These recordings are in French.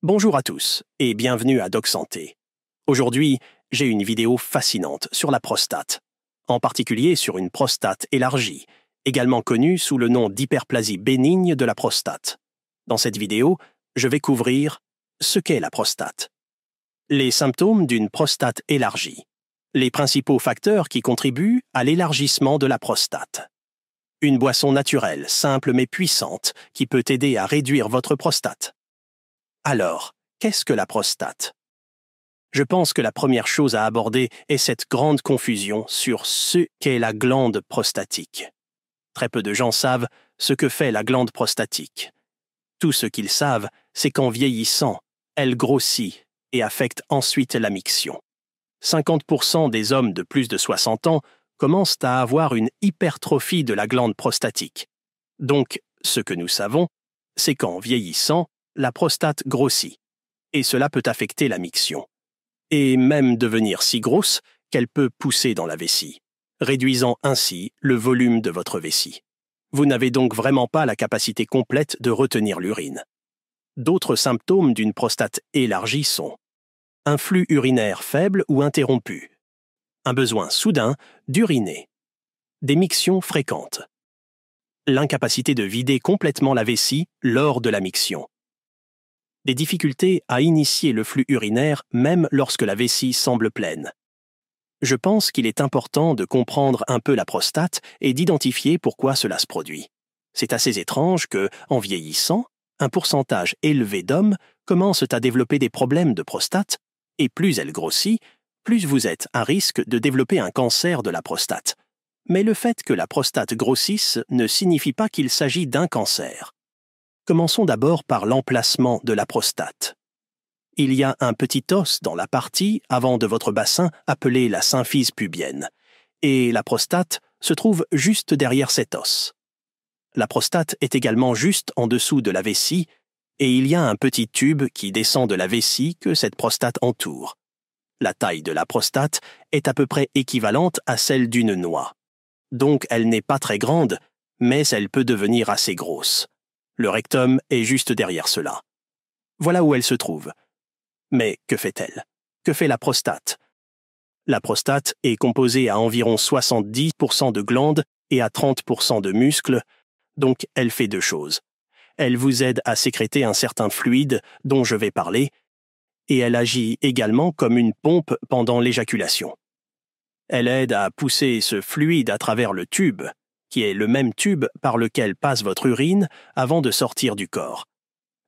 Bonjour à tous et bienvenue à Doc Santé. Aujourd'hui, j'ai une vidéo fascinante sur la prostate, en particulier sur une prostate élargie, également connue sous le nom d'hyperplasie bénigne de la prostate. Dans cette vidéo, je vais couvrir ce qu'est la prostate, les symptômes d'une prostate élargie, les principaux facteurs qui contribuent à l'élargissement de la prostate, une boisson naturelle, simple mais puissante, qui peut aider à réduire votre prostate. Alors, qu'est-ce que la prostate? Je pense que la première chose à aborder est cette grande confusion sur ce qu'est la glande prostatique. Très peu de gens savent ce que fait la glande prostatique. Tout ce qu'ils savent, c'est qu'en vieillissant, elle grossit et affecte ensuite la miction. 50% des hommes de plus de 60 ans commencent à avoir une hypertrophie de la glande prostatique. Donc, ce que nous savons, c'est qu'en vieillissant, la prostate grossit, et cela peut affecter la miction, et même devenir si grosse qu'elle peut pousser dans la vessie, réduisant ainsi le volume de votre vessie. Vous n'avez donc vraiment pas la capacité complète de retenir l'urine. D'autres symptômes d'une prostate élargie sont un flux urinaire faible ou interrompu, un besoin soudain d'uriner, des mictions fréquentes, l'incapacité de vider complètement la vessie lors de la miction, des difficultés à initier le flux urinaire même lorsque la vessie semble pleine. Je pense qu'il est important de comprendre un peu la prostate et d'identifier pourquoi cela se produit. C'est assez étrange que, en vieillissant, un pourcentage élevé d'hommes commencent à développer des problèmes de prostate, et plus elle grossit, plus vous êtes à risque de développer un cancer de la prostate. Mais le fait que la prostate grossisse ne signifie pas qu'il s'agit d'un cancer. Commençons d'abord par l'emplacement de la prostate. Il y a un petit os dans la partie avant de votre bassin appelé la symphyse pubienne, et la prostate se trouve juste derrière cet os. La prostate est également juste en dessous de la vessie, et il y a un petit tube qui descend de la vessie que cette prostate entoure. La taille de la prostate est à peu près équivalente à celle d'une noix. Donc elle n'est pas très grande, mais elle peut devenir assez grosse. Le rectum est juste derrière cela. Voilà où elle se trouve. Mais que fait-elle? Que fait la prostate? La prostate est composée à environ 70% de glandes et à 30% de muscles, donc elle fait deux choses. Elle vous aide à sécréter un certain fluide dont je vais parler, et elle agit également comme une pompe pendant l'éjaculation. Elle aide à pousser ce fluide à travers le tube, qui est le même tube par lequel passe votre urine avant de sortir du corps.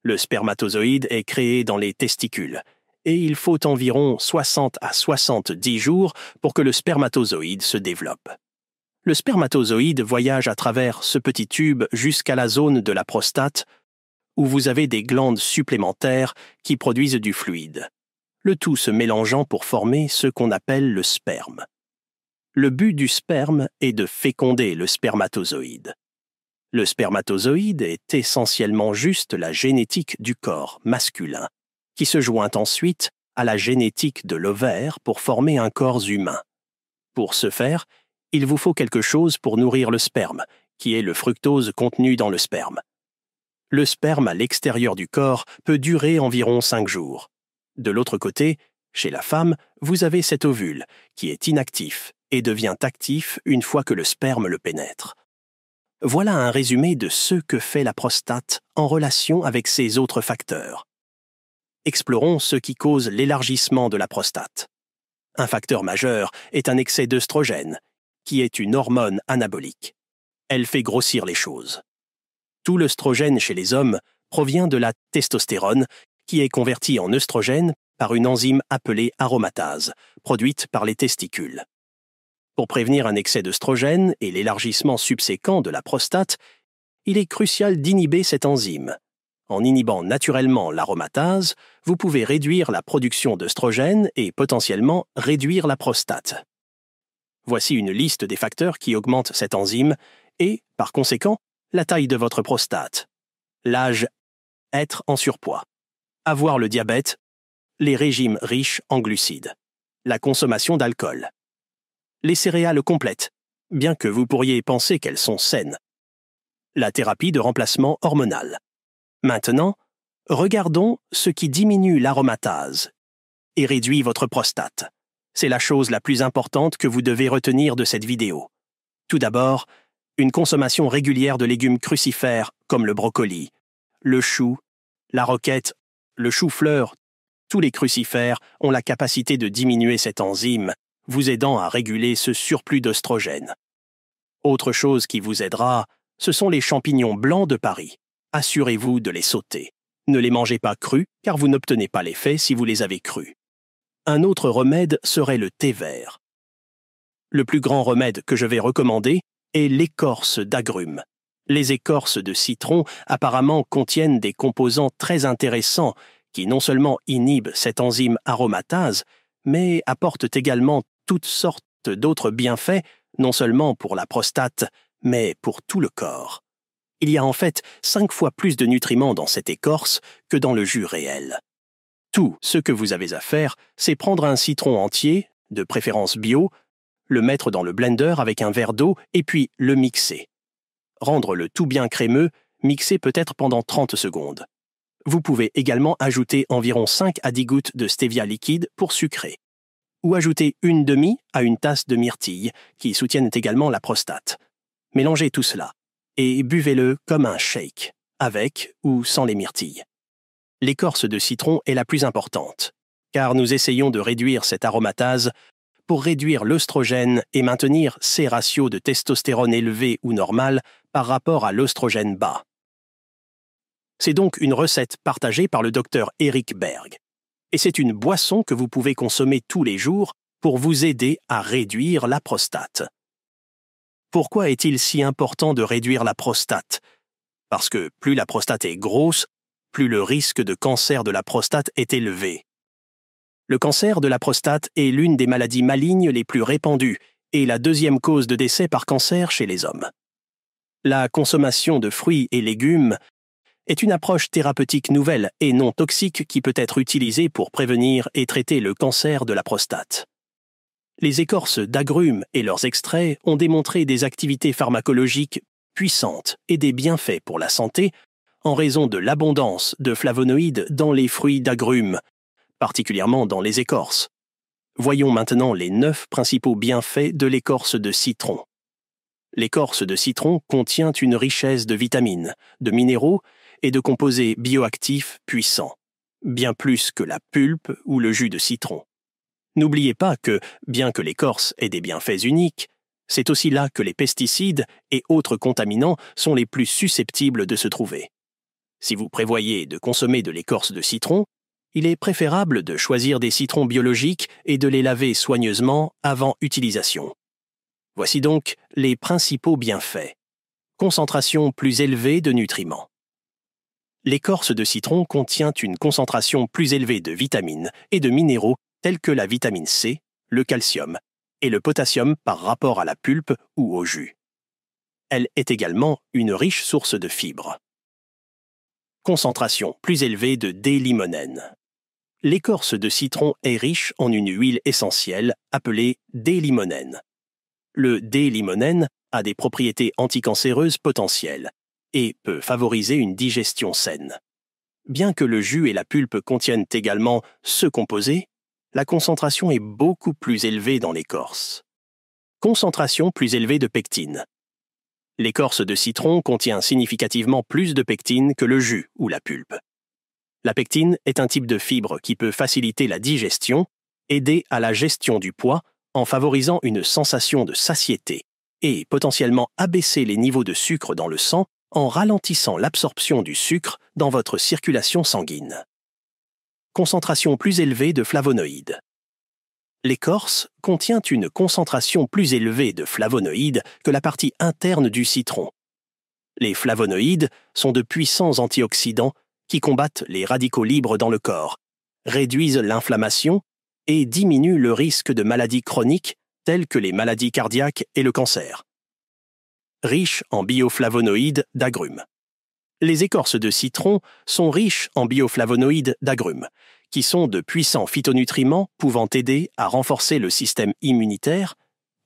Le spermatozoïde est créé dans les testicules, et il faut environ 60 à 70 jours pour que le spermatozoïde se développe. Le spermatozoïde voyage à travers ce petit tube jusqu'à la zone de la prostate, où vous avez des glandes supplémentaires qui produisent du fluide, le tout se mélangeant pour former ce qu'on appelle le sperme. Le but du sperme est de féconder le spermatozoïde. Le spermatozoïde est essentiellement juste la génétique du corps masculin, qui se joint ensuite à la génétique de l'ovaire pour former un corps humain. Pour ce faire, il vous faut quelque chose pour nourrir le sperme, qui est le fructose contenu dans le sperme. Le sperme à l'extérieur du corps peut durer environ 5 jours. De l'autre côté, chez la femme, vous avez cet ovule, qui est inactif et devient actif une fois que le sperme le pénètre. Voilà un résumé de ce que fait la prostate en relation avec ces autres facteurs. Explorons ce qui cause l'élargissement de la prostate. Un facteur majeur est un excès d'œstrogène, qui est une hormone anabolique. Elle fait grossir les choses. Tout l'œstrogène chez les hommes provient de la testostérone, qui est convertie en œstrogène par une enzyme appelée aromatase, produite par les testicules. Pour prévenir un excès d'œstrogène et l'élargissement subséquent de la prostate, il est crucial d'inhiber cette enzyme. En inhibant naturellement l'aromatase, vous pouvez réduire la production d'œstrogène et potentiellement réduire la prostate. Voici une liste des facteurs qui augmentent cette enzyme et, par conséquent, la taille de votre prostate. L'âge, être en surpoids, avoir le diabète, les régimes riches en glucides, la consommation d'alcool, les céréales complètes, bien que vous pourriez penser qu'elles sont saines, la thérapie de remplacement hormonal. Maintenant, Regardons ce qui diminue l'aromatase et réduit votre prostate. C'est la chose la plus importante que vous devez retenir de cette vidéo. Tout d'abord, une consommation régulière de légumes crucifères comme le brocoli, le chou, la roquette, le chou-fleur. Tous les crucifères ont la capacité de diminuer cette enzyme, vous aidant à réguler ce surplus d'œstrogène. Autre chose qui vous aidera, ce sont les champignons blancs de Paris. Assurez-vous de les sauter. Ne les mangez pas crus, car vous n'obtenez pas l'effet si vous les avez crus. Un autre remède serait le thé vert. Le plus grand remède que je vais recommander est l'écorce d'agrumes. Les écorces de citron apparemment contiennent des composants très intéressants qui non seulement inhibent cette enzyme aromatase, mais apportent également toutes sortes d'autres bienfaits, non seulement pour la prostate, mais pour tout le corps. Il y a en fait 5 fois plus de nutriments dans cette écorce que dans le jus réel. Tout ce que vous avez à faire, c'est prendre un citron entier, de préférence bio, le mettre dans le blender avec un verre d'eau et puis le mixer. Rendre le tout bien crémeux, mixer peut-être pendant 30 secondes. Vous pouvez également ajouter environ 5 à 10 gouttes de stevia liquide pour sucrer. Ou ajouter une demi à une tasse de myrtille, qui soutiennent également la prostate. Mélangez tout cela et buvez-le comme un shake, avec ou sans les myrtilles. L'écorce de citron est la plus importante, car nous essayons de réduire cette aromatase pour réduire l'œstrogène et maintenir ces ratios de testostérone élevés ou normal par rapport à l'œstrogène bas. C'est donc une recette partagée par le docteur Eric Berg. Et c'est une boisson que vous pouvez consommer tous les jours pour vous aider à réduire la prostate. Pourquoi est-il si important de réduire la prostate? Parce que plus la prostate est grosse, plus le risque de cancer de la prostate est élevé. Le cancer de la prostate est l'une des maladies malignes les plus répandues et la deuxième cause de décès par cancer chez les hommes. La consommation de fruits et légumes est une approche thérapeutique nouvelle et non toxique qui peut être utilisée pour prévenir et traiter le cancer de la prostate. Les écorces d'agrumes et leurs extraits ont démontré des activités pharmacologiques puissantes et des bienfaits pour la santé en raison de l'abondance de flavonoïdes dans les fruits d'agrumes, particulièrement dans les écorces. Voyons maintenant les 9 principaux bienfaits de l'écorce de citron. L'écorce de citron contient une richesse de vitamines, de minéraux et de composés bioactifs puissants, bien plus que la pulpe ou le jus de citron. N'oubliez pas que, bien que l'écorce ait des bienfaits uniques, c'est aussi là que les pesticides et autres contaminants sont les plus susceptibles de se trouver. Si vous prévoyez de consommer de l'écorce de citron, il est préférable de choisir des citrons biologiques et de les laver soigneusement avant utilisation. Voici donc les principaux bienfaits. Concentration plus élevée de nutriments. L'écorce de citron contient une concentration plus élevée de vitamines et de minéraux tels que la vitamine C, le calcium et le potassium par rapport à la pulpe ou au jus. Elle est également une riche source de fibres. Concentration plus élevée de D-limonène. L'écorce de citron est riche en une huile essentielle appelée D-limonène. Le D-limonène a des propriétés anticancéreuses potentielles et peut favoriser une digestion saine. Bien que le jus et la pulpe contiennent également ce composé, la concentration est beaucoup plus élevée dans l'écorce. Concentration plus élevée de pectine. L'écorce de citron contient significativement plus de pectine que le jus ou la pulpe. La pectine est un type de fibre qui peut faciliter la digestion, aider à la gestion du poids en favorisant une sensation de satiété et potentiellement abaisser les niveaux de sucre dans le sang en ralentissant l'absorption du sucre dans votre circulation sanguine. Concentration plus élevée de flavonoïdes. L'écorce contient une concentration plus élevée de flavonoïdes que la partie interne du citron. Les flavonoïdes sont de puissants antioxydants qui combattent les radicaux libres dans le corps, réduisent l'inflammation et diminuent le risque de maladies chroniques telles que les maladies cardiaques et le cancer. Riche en bioflavonoïdes d'agrumes. Les écorces de citron sont riches en bioflavonoïdes d'agrumes, qui sont de puissants phytonutriments pouvant aider à renforcer le système immunitaire,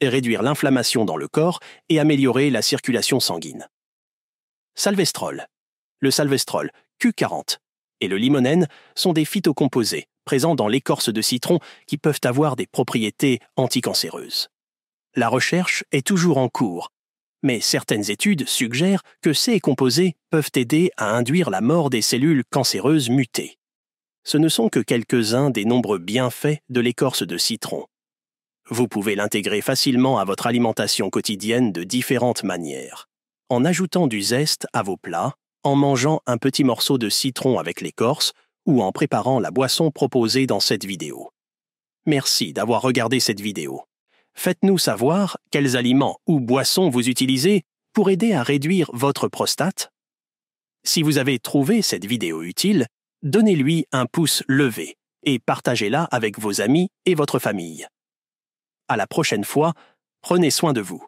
réduire l'inflammation dans le corps et améliorer la circulation sanguine. Salvestrol. Le salvestrol Q40 et le limonène sont des phytocomposés présents dans l'écorce de citron qui peuvent avoir des propriétés anticancéreuses. La recherche est toujours en cours, mais certaines études suggèrent que ces composés peuvent aider à induire la mort des cellules cancéreuses mutées. Ce ne sont que quelques-uns des nombreux bienfaits de l'écorce de citron. Vous pouvez l'intégrer facilement à votre alimentation quotidienne de différentes manières. En ajoutant du zeste à vos plats, en mangeant un petit morceau de citron avec l'écorce ou en préparant la boisson proposée dans cette vidéo. Merci d'avoir regardé cette vidéo. Faites-nous savoir quels aliments ou boissons vous utilisez pour aider à réduire votre prostate. Si vous avez trouvé cette vidéo utile, donnez-lui un pouce levé et partagez-la avec vos amis et votre famille. À la prochaine fois, prenez soin de vous.